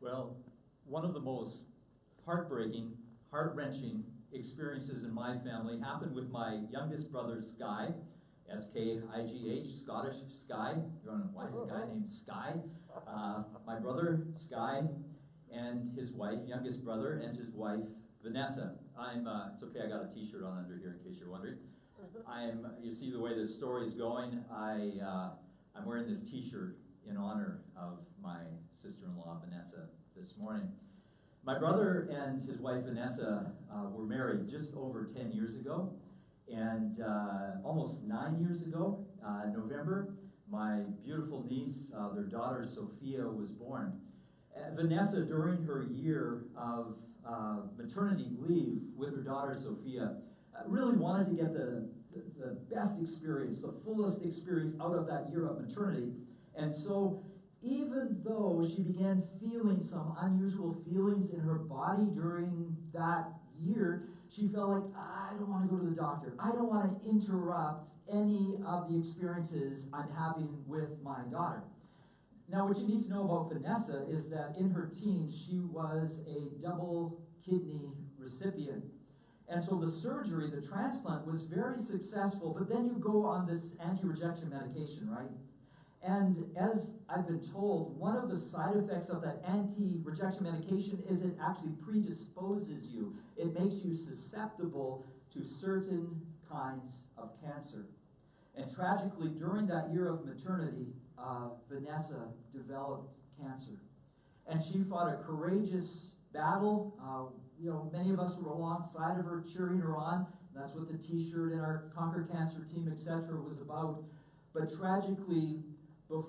Well, one of the most heartbreaking, heart-wrenching experiences in my family happened with my youngest brother, Sky, S-K-I-G-H, Scottish Sky. You're wondering, why is a guy named Sky? My brother, Sky, and his wife, youngest brother, and his wife, Vanessa. It's okay, I got a t-shirt on under here in case you're wondering. You see the way this story is going, I'm wearing this t-shirt in honor of my sister-in-law, Vanessa, this morning. My brother and his wife, Vanessa, were married just over 10 years ago. And almost 9 years ago, November, my beautiful niece, their daughter, Sophia, was born. Vanessa, during her year of maternity leave with her daughter, Sophia, really wanted to get the best experience, the fullest experience out of that year of maternity. And so, even though she began feeling some unusual feelings in her body during that year, she felt like, I don't want to go to the doctor. I don't want to interrupt any of the experiences I'm having with my daughter. Now, what you need to know about Vanessa is that in her teens, she was a double kidney recipient. And so the surgery, the transplant, was very successful, but then you go on this anti-rejection medication, right? And as I've been told, one of the side effects of that anti-rejection medication is it actually predisposes you. It makes you susceptible to certain kinds of cancer. And tragically, during that year of maternity, Vanessa developed cancer. And she fought a courageous battle. Many of us were alongside of her, cheering her on. That's what the t-shirt and our Conquer Cancer team, etc. was about. But tragically, in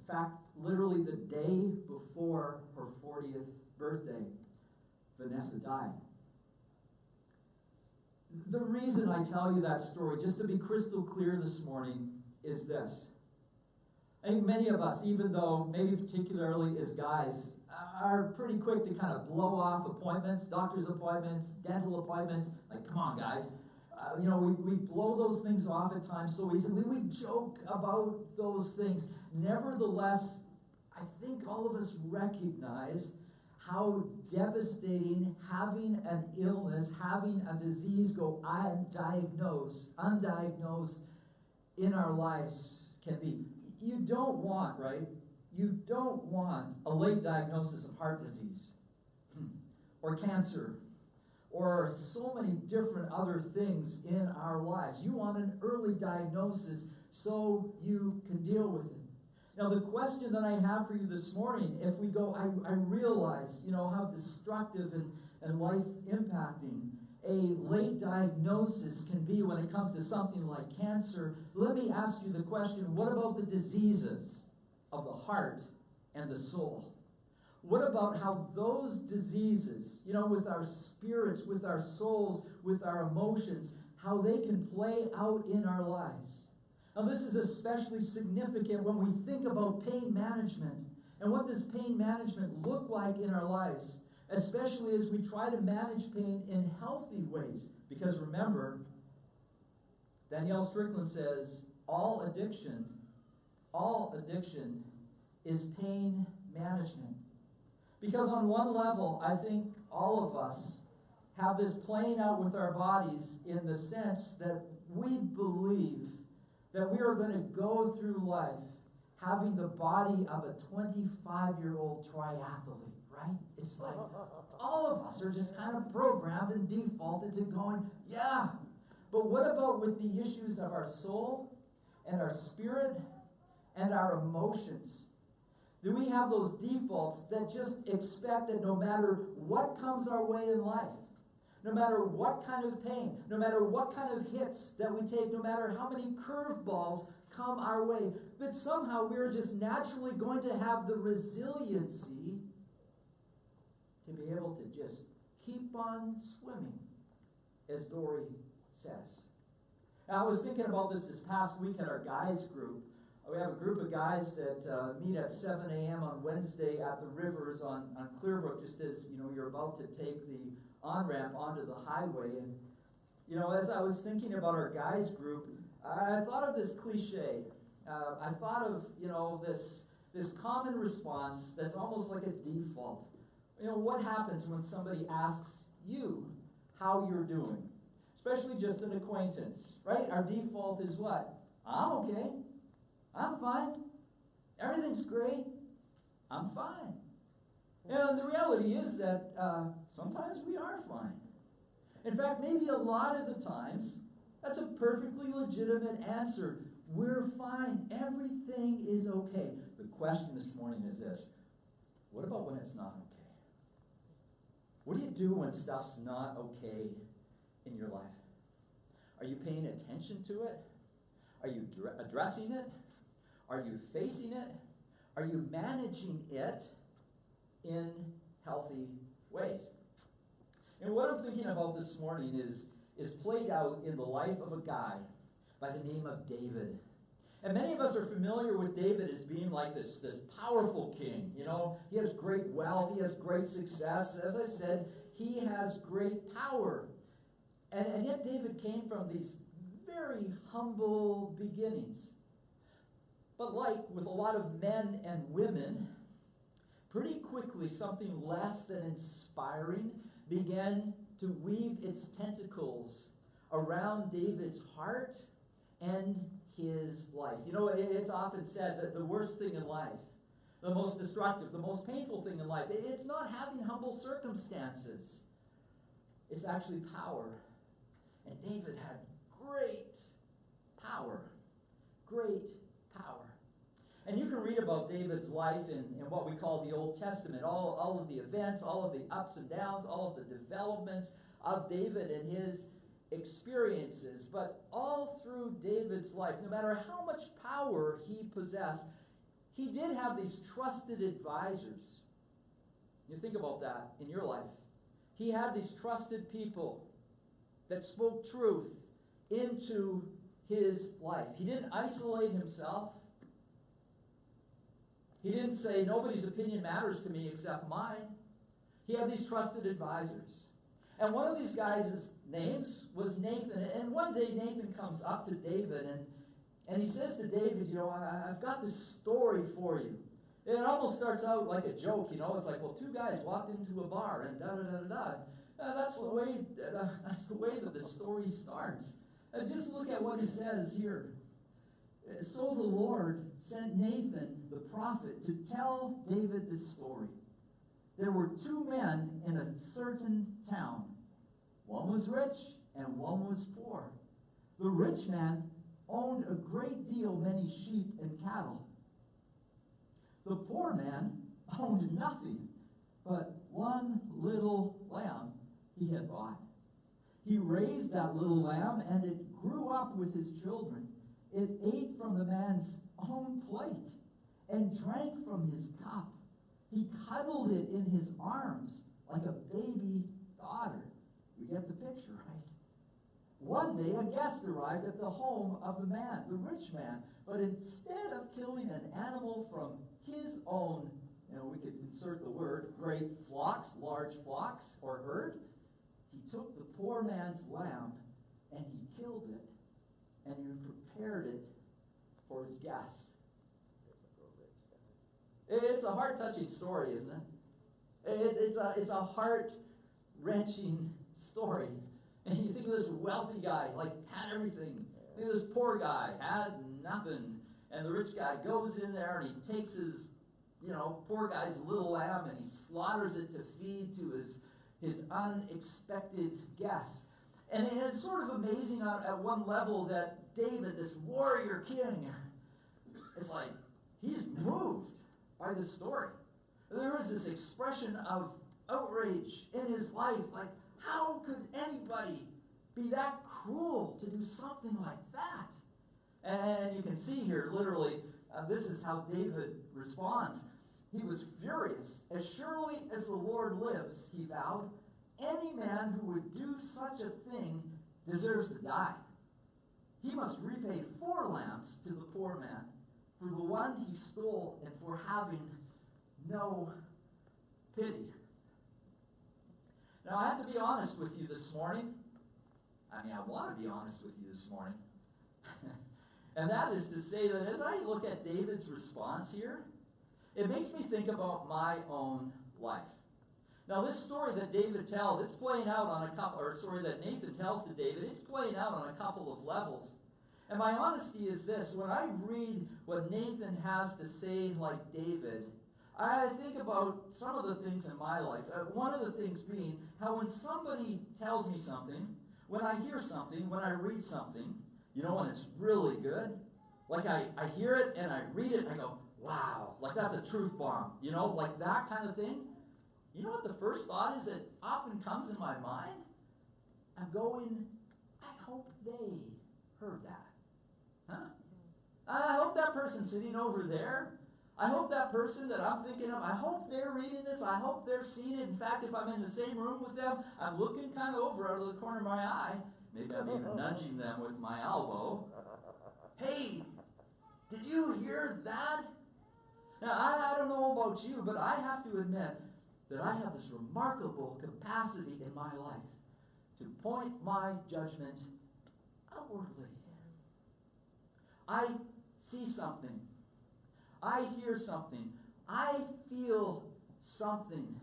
fact, literally the day before her 40th birthday, Vanessa died. The reason I tell you that story, just to be crystal clear this morning, is this. I think many of us, even though maybe particularly as guys, are pretty quick to kind of blow off appointments, doctor's appointments, dental appointments. Like, come on, guys. We blow those things off at times so easily. We joke about those things. Nevertheless, I think all of us recognize how devastating having an illness, having a disease go undiagnosed in our lives can be. You don't want, right? You don't want a late diagnosis of heart disease or cancer or so many different other things in our lives. You want an early diagnosis so you can deal with it. Now, the question that I have for you this morning, if we go, I realize, how destructive and life-impacting a late diagnosis can be when it comes to something like cancer. Let me ask you the question, what about the diseases of the heart and the soul? What about how those diseases, with our spirits, with our souls, with our emotions, how they can play out in our lives? Now, this is especially significant when we think about pain management. And what does pain management look like in our lives? Especially as we try to manage pain in healthy ways. Because remember, Danielle Strickland says, all addiction is pain management. Because on one level, I think all of us have this playing out with our bodies in the sense that we believe that we are going to go through life having the body of a 25-year-old triathlete, right? It's like all of us are just kind of programmed and defaulted to going, yeah. But what about with the issues of our soul and our spirit and our emotions? Do we have those defaults that just expect that no matter what comes our way in life, no matter what kind of pain, no matter what kind of hits that we take, no matter how many curveballs come our way, that somehow we're just naturally going to have the resiliency to be able to just keep on swimming, as Dory says. Now, I was thinking about this past week at our guys group. We have a group of guys that meet at 7 a.m. on Wednesday at the Rivers on Clearbrook, just as you're about to take the on-ramp onto the highway. And as I was thinking about our guys group, I thought of this cliche. I thought of this this common response that's almost like a default. You know, what happens when somebody asks you how you're doing? Especially just an acquaintance, right? Our default is what? I'm okay. I'm fine. Everything's great. I'm fine. And the reality is that sometimes we are fine. In fact, maybe a lot of the times, that's a perfectly legitimate answer. We're fine. Everything is okay. The question this morning is this: what about when it's not okay? What do you do when stuff's not okay in your life? Are you paying attention to it? Are you addressing it? Are you facing it? Are you managing it in healthy ways? And what I'm thinking about this morning is played out in the life of a guy by the name of David. And many of us are familiar with David as being like this powerful king. You know, he has great wealth, he has great success. As I said, he has great power. And yet David came from these very humble beginnings. But like with a lot of men and women, pretty quickly something less than inspiring began to weave its tentacles around David's heart and his life. You know, it's often said that the worst thing in life, the most destructive, the most painful thing in life, it's not having humble circumstances. It's actually power. And David had great power. Great power. And you can read about David's life in what we call the Old Testament, all of the events, all of the ups and downs, all of the developments of David and his experiences. But all through David's life, no matter how much power he possessed, he did have these trusted advisors. You think about that in your life. He had these trusted people that spoke truth into his life. He didn't isolate himself. He didn't say, nobody's opinion matters to me except mine. He had these trusted advisors. And one of these guys' names was Nathan. And one day Nathan comes up to David and he says to David, you know, I've got this story for you. It almost starts out like a joke, you know. It's like, well, two guys walked into a bar and da-da-da-da-da. That's the way that the story starts. And just look at what he says here. So the Lord sent Nathan, the prophet, to tell David this story. There were two men in a certain town. One was rich and one was poor. The rich man owned a great deal many sheep and cattle. The poor man owned nothing but one little lamb he had bought. He raised that little lamb and it grew up with his children. It ate from the man's own plate and drank from his cup. He cuddled it in his arms like a baby daughter. You get the picture, right? One day a guest arrived at the home of the man, the rich man, but instead of killing an animal from his own, you know, we could insert the word, great flocks, large flocks, or herd, he took the poor man's lamb and he killed it and he prepared it for his guests. It's a heart-touching story, isn't it? It's a heart-wrenching story. And you think of this wealthy guy, like, had everything. Think of this poor guy, had nothing. And the rich guy goes in there and he takes his, poor guy's little lamb and he slaughters it to feed to his unexpected guests. And it's sort of amazing at one level that David, this warrior king, it's like he's moved by the story. There is this expression of outrage in his life, like, how could anybody be that cruel to do something like that? And you can see here, literally, this is how David responds. He was furious. As surely as the Lord lives, he vowed, any man who would do such a thing deserves to die. He must repay 4 lambs to the poor man for the one he stole and for having no pity. Now, I have to be honest with you this morning. I want to be honest with you this morning. And that is to say that as I look at David's response here, it makes me think about my own life. Now, this story that David tells, it's playing out on a couple, or sorry, that Nathan tells to David, it's playing out on a couple of levels. And my honesty is this: when I read what Nathan has to say, like David, I think about some of the things in my life. One of the things being how when somebody tells me something, when I hear something, when I read something, when it's really good, like I hear it and I read it and I go, wow, like that's a truth bomb, like that kind of thing. You know what the first thought is that often comes in my mind? I'm going, I hope they heard that. Huh? I hope that person sitting over there, I hope that person that I'm thinking of, I hope they're reading this, I hope they're seeing it. In fact, if I'm in the same room with them, I'm looking kind of over out of the corner of my eye. Maybe I'm even nudging them with my elbow. Hey, did you hear that? Now, I don't know about you, but I have to admit that I have this remarkable capacity in my life to point my judgment outwardly. I see something. I hear something. I feel something.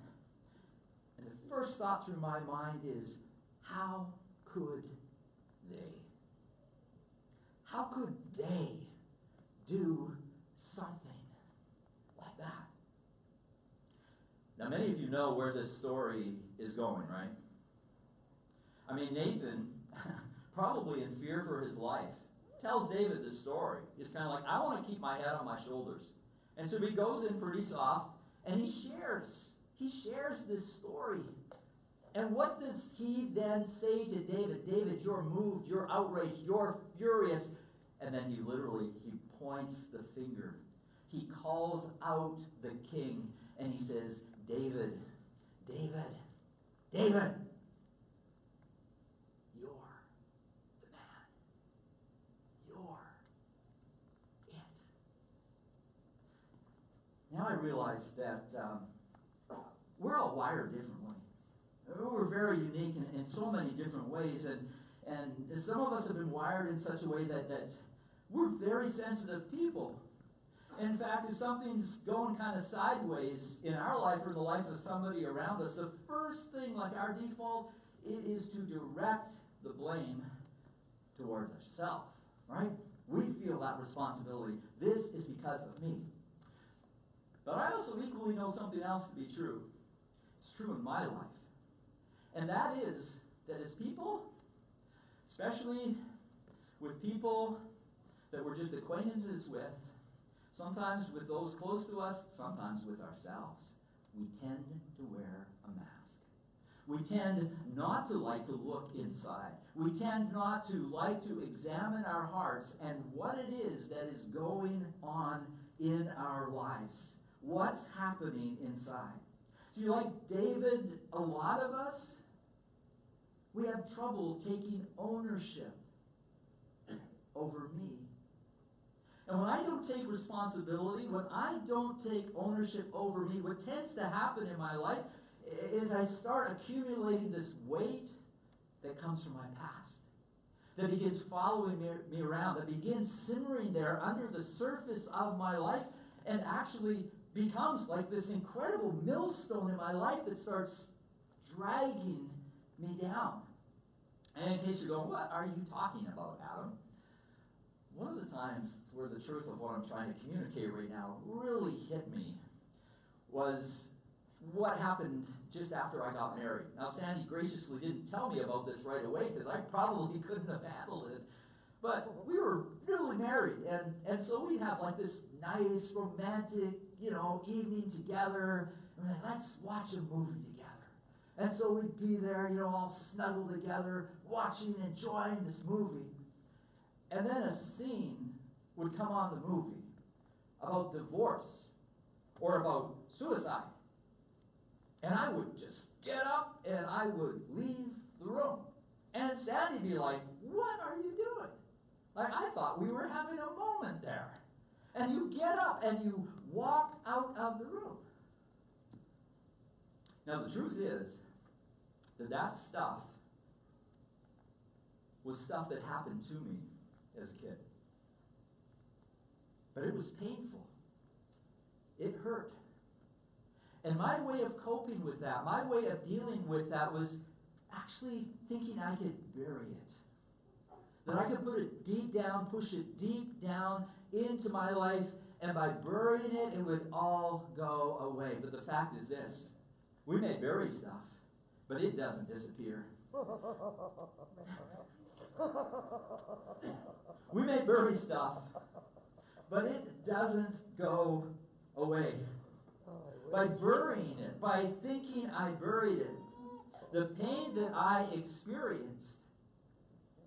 And the first thought through my mind is, how could they? How could they do something like that? Now, many of you know where this story is going, right? I mean, Nathan, probably in fear for his life, tells David this story. He's kind of like, I want to keep my head on my shoulders. And so he goes in pretty soft, and he shares this story. And what does he then say to David? David, you're moved, you're outraged, you're furious. And then he points the finger. He calls out the king, and he says, David, David, David, you're the man. You're it. Now I realize that we're all wired differently. We're very unique in so many different ways, and some of us have been wired in such a way that we're very sensitive people. In fact, if something's going kind of sideways in our life or the life of somebody around us, the first thing, like our default, it is to direct the blame towards ourselves, right? We feel that responsibility. This is because of me. But I also equally know something else to be true. It's true in my life. And that is that as people, especially with people that we're just acquaintances with, sometimes with those close to us, sometimes with ourselves, we tend to wear a mask. We tend not to like to look inside. We tend not to like to examine our hearts and what it is that is going on in our lives. What's happening inside? See, like David, a lot of us, we have trouble taking ownership over me. And when I don't take responsibility, when I don't take ownership over me, what tends to happen in my life is I start accumulating this weight that comes from my past, that begins following me around, that begins simmering there under the surface of my life, and actually becomes like this incredible millstone in my life that starts dragging me down. And in case you're going, what are you talking about, Adam? One of the times where the truth of what I'm trying to communicate right now really hit me was what happened just after I got married. Now, Sandy graciously didn't tell me about this right away because I probably couldn't have handled it. But we were really married, and so we'd have like this nice, romantic, evening together. And we're like, let's watch a movie together. And so we'd be there, all snuggled together, watching, enjoying this movie. And then a scene would come on the movie about divorce or about suicide. And I would just get up and I would leave the room. And Sandy'd be like, what are you doing? Like, I thought we were having a moment there. And you get up and you walk out of the room. Now, the truth is that stuff was stuff that happened to me as a kid. But it was painful. it hurt. And my way of coping with that, my way of dealing with that was actually thinking I could bury it. That I could put it deep down, push it deep down into my life, and by burying it, it would all go away. But the fact is this: we may bury stuff, but it doesn't disappear. We may bury stuff, but it doesn't go away. By burying it, by thinking I buried it, the pain that I experienced,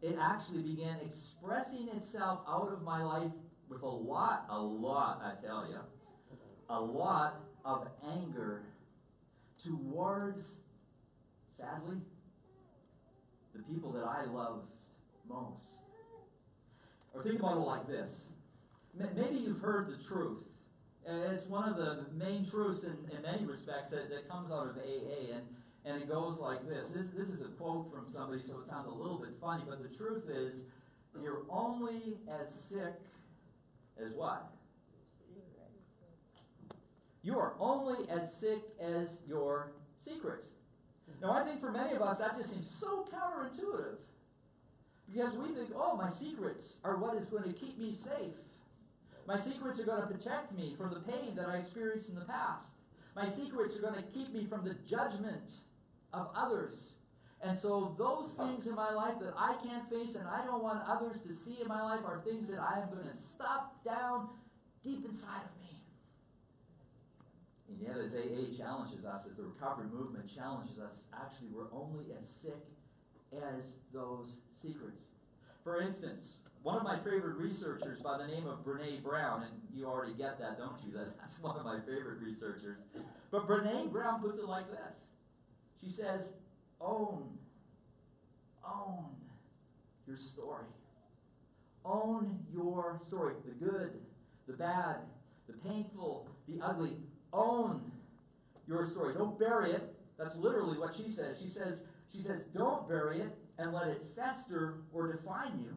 it actually began expressing itself out of my life with a lot, I tell you, a lot of anger towards, sadly, the people that I loved most. Or think about it like this. Maybe you've heard the truth. It's one of the main truths in many respects that comes out of AA, and it goes like this. This is a quote from somebody, so it sounds a little bit funny, but the truth is, you're only as sick as what? You are only as sick as your secrets. Now, I think for many of us, that just seems so counterintuitive. Because we think, oh, my secrets are what is going to keep me safe. My secrets are going to protect me from the pain that I experienced in the past. My secrets are going to keep me from the judgment of others. And so those things in my life that I can't face and I don't want others to see in my life are things that I am going to stuff down deep inside of me. And yet, as AA challenges us, as the recovery movement challenges us, actually we're only as sick as those secrets. For instance, one of my favorite researchers by the name of Brene Brown, and you already get that, don't you? That's one of my favorite researchers. But Brene Brown puts it like this. She says, own your story. Own your story. The good, the bad, the painful, the ugly. Own your story. Don't bury it. That's literally what she says. She says, don't bury it and let it fester or define you.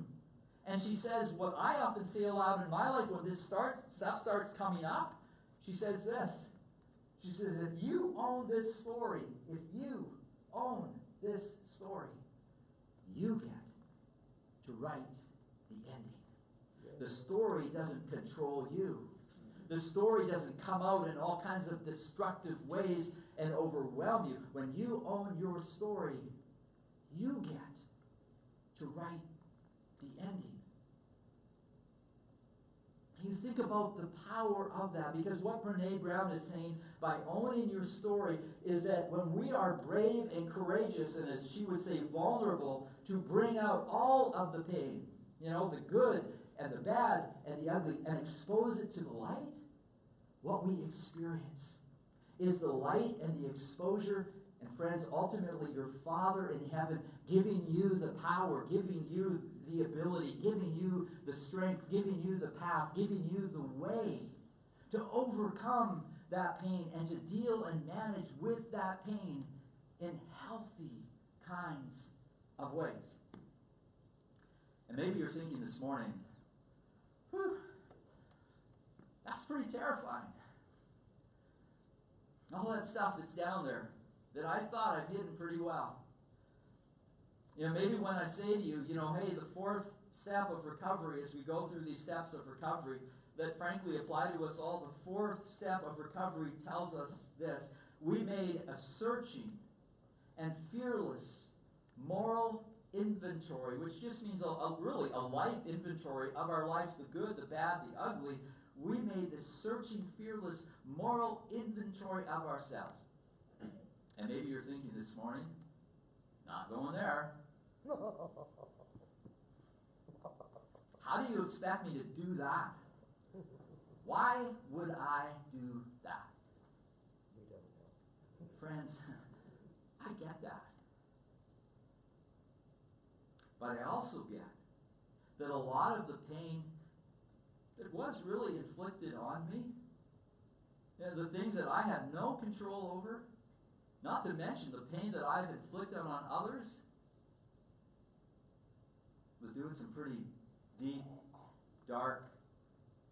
And she says, what I often say aloud in my life when this stuff starts coming up, she says this. She says, if you own this story, you get to write the ending. The story doesn't control you. The story doesn't come out in all kinds of destructive ways and overwhelm you. When you own your story, you get to write the ending. You think about the power of that, because what Brene Brown is saying by owning your story is that when we are brave and courageous, and as she would say, vulnerable, to bring out all of the pain, the good and the bad and the ugly, and expose it to the light, what we experience is the light and the exposure, and friends, ultimately your Father in heaven giving you the power, giving you the ability, giving you the strength, giving you the path, giving you the way to overcome that pain and to deal and manage with that pain in healthy kinds of ways. And maybe you're thinking this morning, whew, that's pretty terrifying. All that stuff that's down there that I thought I've hidden pretty well. Maybe when I say to you, hey, the fourth step of recovery, as we go through these steps of recovery that frankly apply to us all, the fourth step of recovery tells us this. We made a searching and fearless moral inventory, which just means really a life inventory of our lives, the good, the bad, the ugly. We made this searching, fearless moral inventory of ourselves. And maybe you're thinking this morning, not going there. How do you expect me to do that? Why would I do that? We don't know. Friends, I get that. But I also get that a lot of the pain that was really inflicted on me, the things that I had no control over, not to mention the pain that I've inflicted on others, was doing some pretty deep, dark,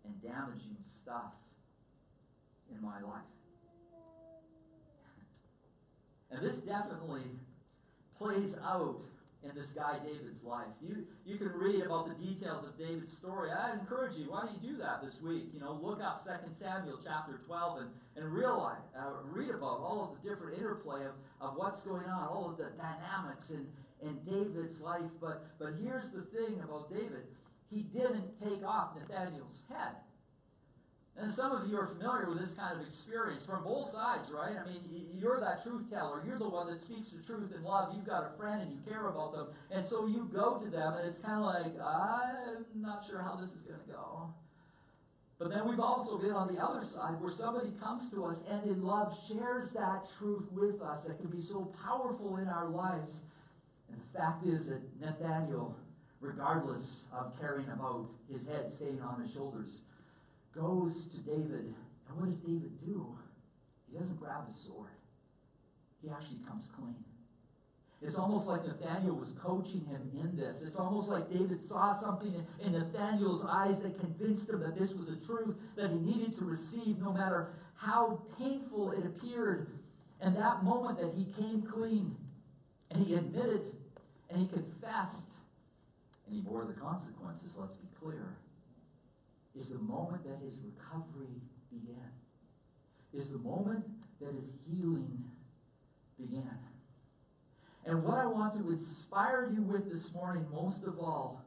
and damaging stuff in my life. And this definitely plays out in this guy David's life. You can read about the details of David's story. I encourage you, why don't you do that this week? Look up 2 Samuel chapter 12 and read about all of the different interplay of what's going on, all of the dynamics in David's life. But here's the thing about David. He didn't take off Nathaniel's head. And some of you are familiar with this kind of experience from both sides, right? I mean, you're that truth teller. You're the one that speaks the truth in love. You've got a friend and you care about them. And so you go to them and it's kind of like, I'm not sure how this is going to go. But then we've also been on the other side where somebody comes to us and in love shares that truth with us that can be so powerful in our lives. And the fact is that Nathaniel, regardless of caring about his head staying on his shoulders, goes to David, and what does David do? He doesn't grab his sword. He actually comes clean. It's almost like Nathaniel was coaching him in this. It's almost like David saw something in Nathaniel's eyes that convinced him that this was a truth that he needed to receive no matter how painful it appeared. And that moment that he came clean, and he admitted, and he confessed, and he bore the consequences, let's be clear, is the moment that his recovery began. Is the moment that his healing began. And what I want to inspire you with this morning, most of all,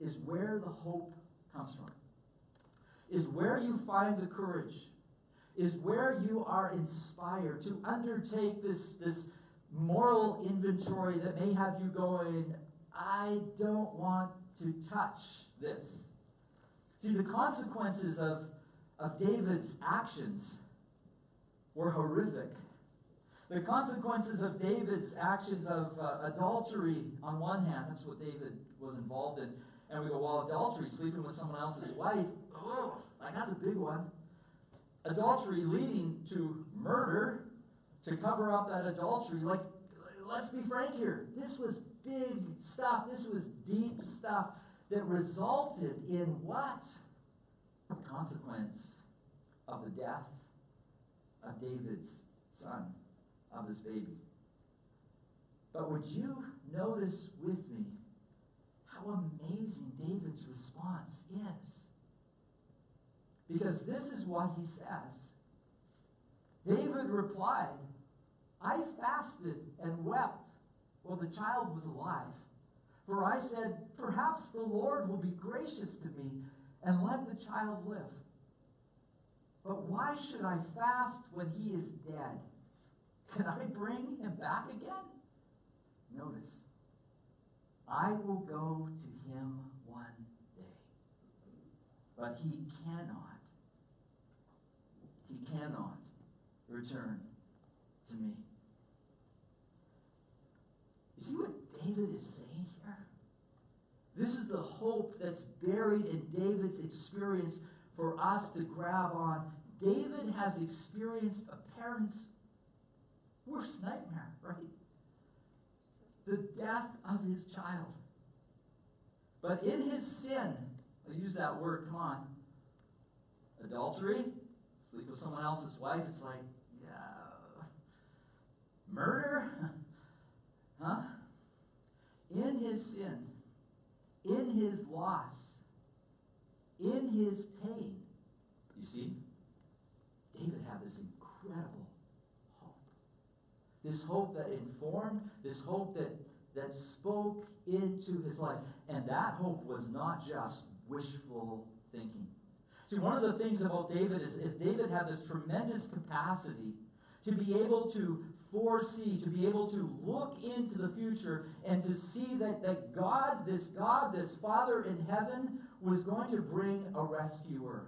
is where the hope comes from. Is where you find the courage. Is where you are inspired to undertake this moral inventory that may have you going, I don't want to touch this. See, the consequences of David's actions were horrific. The consequences of David's actions of adultery, on one hand, that's what David was involved in. And we go, well, adultery, sleeping with someone else's wife, that's a big one. Adultery leading to murder, to cover up that adultery. Let's be frank here. This was big stuff. This was deep stuff that resulted in what? The consequence of the death of David's son, of his baby. But would you notice with me how amazing David's response is? Because this is what he says. David replied, I fasted and wept while the child was alive. For I said, perhaps the Lord will be gracious to me and let the child live. But why should I fast when he is dead? Can I bring him back again? Notice, I will go to him one day. But he cannot return to me. You see what David is saying here? This is the hope that's buried in David's experience for us to grab on. David has experienced a parent's worst nightmare, right? The death of his child. But in his sin, I'll use that word, come on. Adultery, sleep with someone else's wife, it's like, yeah. Murder, huh? In his sin, in his loss, in his pain, you see, David had this incredible hope. This hope that informed, this hope that spoke into his life. And that hope was not just wishful thinking. See, one of the things about David is David had this tremendous capacity to be able to foresee, to be able to look into the future and to see that God, this Father in heaven, was going to bring a rescuer,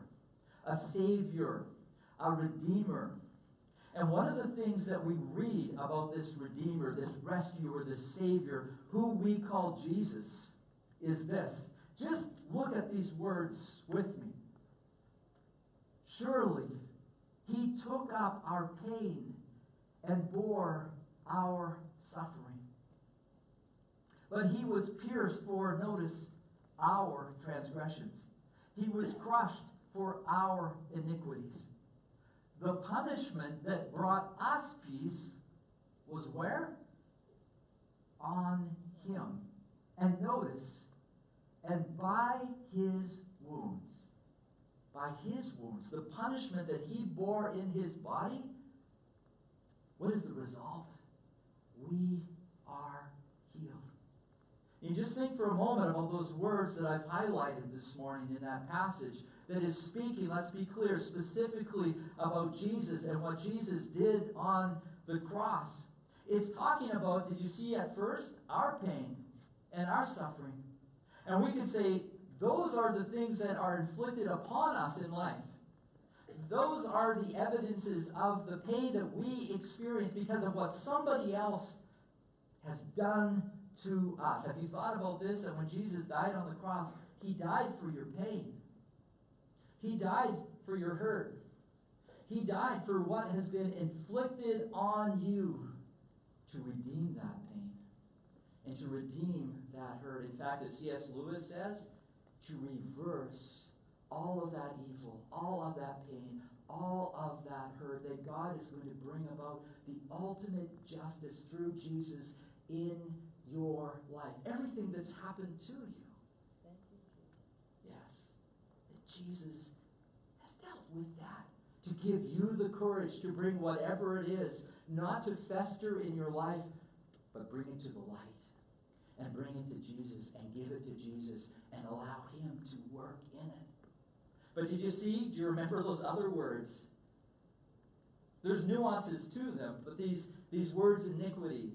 a savior, a redeemer. And one of the things that we read about this redeemer, this rescuer, this savior, who we call Jesus, is this. Just look at these words with me. Surely he took up our pain and bore our suffering. But he was pierced for, notice, our transgressions. He was crushed for our iniquities. The punishment that brought us peace was where? On him. And notice, and by his wounds. By his wounds. The punishment that he bore in his body. What is the result? We are healed. You just think for a moment about those words that I've highlighted this morning in that passage that is speaking, let's be clear, specifically about Jesus and what Jesus did on the cross. It's talking about, did you see at first, our pain and our suffering. And we can say, those are the things that are inflicted upon us in life. Those are the evidences of the pain that we experience because of what somebody else has done to us. Have you thought about this? That when Jesus died on the cross, he died for your pain. He died for your hurt. He died for what has been inflicted on you to redeem that pain and to redeem that hurt. In fact, as C.S. Lewis says, to reverse all of that evil, all of that pain, all of that hurt, that God is going to bring about the ultimate justice through Jesus in your life. Everything that's happened to you. Yes. That Jesus has dealt with that. To give you the courage to bring whatever it is, not to fester in your life, but bring it to the light. And bring it to Jesus and give it to Jesus and allow him to work in it. But did you see? Do you remember those other words? There's nuances to them, but these words iniquity,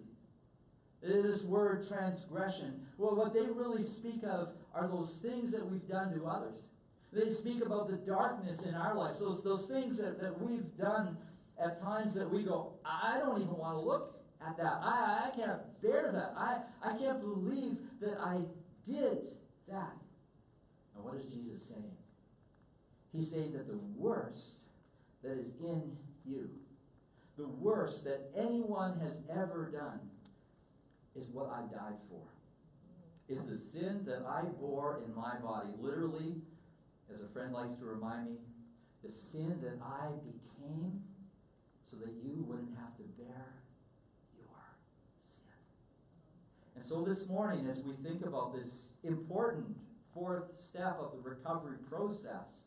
this word transgression, well, what they really speak of are those things that we've done to others. They speak about the darkness in our lives, those things that we've done at times that we go, I don't even want to look at that. I can't bear that. I can't believe that I did that. And what is Jesus saying? He's saying that the worst that is in you, the worst that anyone has ever done, is what I died for. Is the sin that I bore in my body. Literally, as a friend likes to remind me, the sin that I became so that you wouldn't have to bear your sin. And so this morning, as we think about this important fourth step of the recovery process,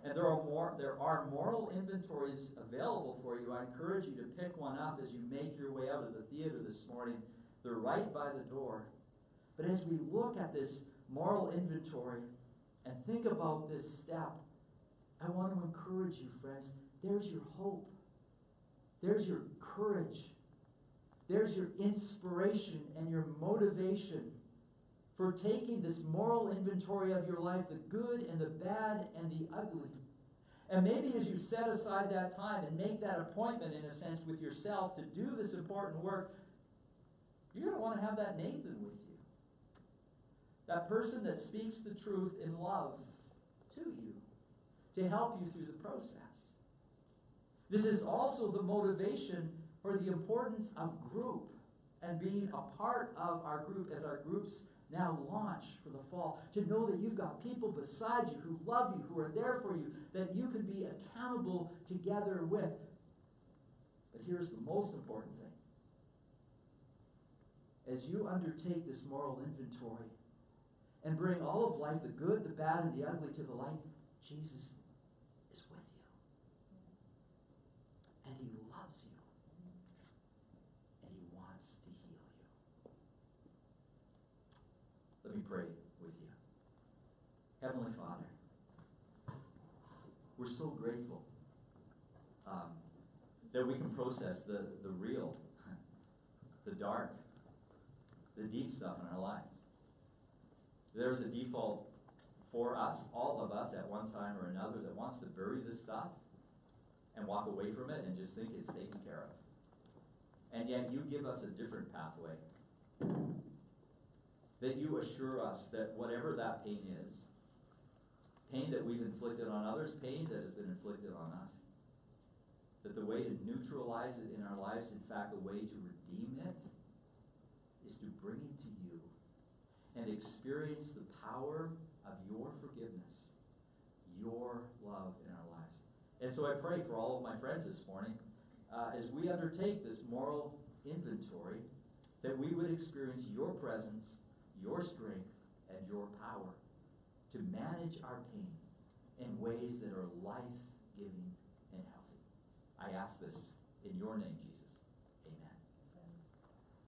and there are moral inventories available for you. I encourage you to pick one up as you make your way out of the theater this morning. They're right by the door. But as we look at this moral inventory and think about this step, I want to encourage you, friends. There's your hope. There's your courage. There's your inspiration and your motivation for taking this moral inventory of your life, the good and the bad and the ugly. And maybe as you set aside that time and make that appointment, in a sense, with yourself to do this important work, you're going to want to have that Nathan with you. That person that speaks the truth in love to you, to help you through the process. This is also the motivation for the importance of group and being a part of our group as our groups now launch for the fall. To know that you've got people beside you who love you, who are there for you, that you can be accountable together with. But here's the most important thing. As you undertake this moral inventory and bring all of life, the good, the bad, and the ugly to the light, Jesus is with you. And he loves you. And he wants to heal you. Let me pray with you. Heavenly Father, we're so grateful that we can process the real, the dark, the deep stuff in our lives. There's a default for us, all of us, at one time or another, that wants to bury this stuff and walk away from it and just think it's taken care of. And yet you give us a different pathway. That you assure us that whatever that pain is, pain that we've inflicted on others, pain that has been inflicted on us, that the way to neutralize it in our lives, in fact, the way to redeem it, is to bring it to you and experience the power of your forgiveness, your love in our lives. And so I pray for all of my friends this morning, as we undertake this moral inventory, that we would experience your presence, your strength, and your power to manage our pain in ways that are life-giving and healthy. I ask this in your name, Jesus. Amen.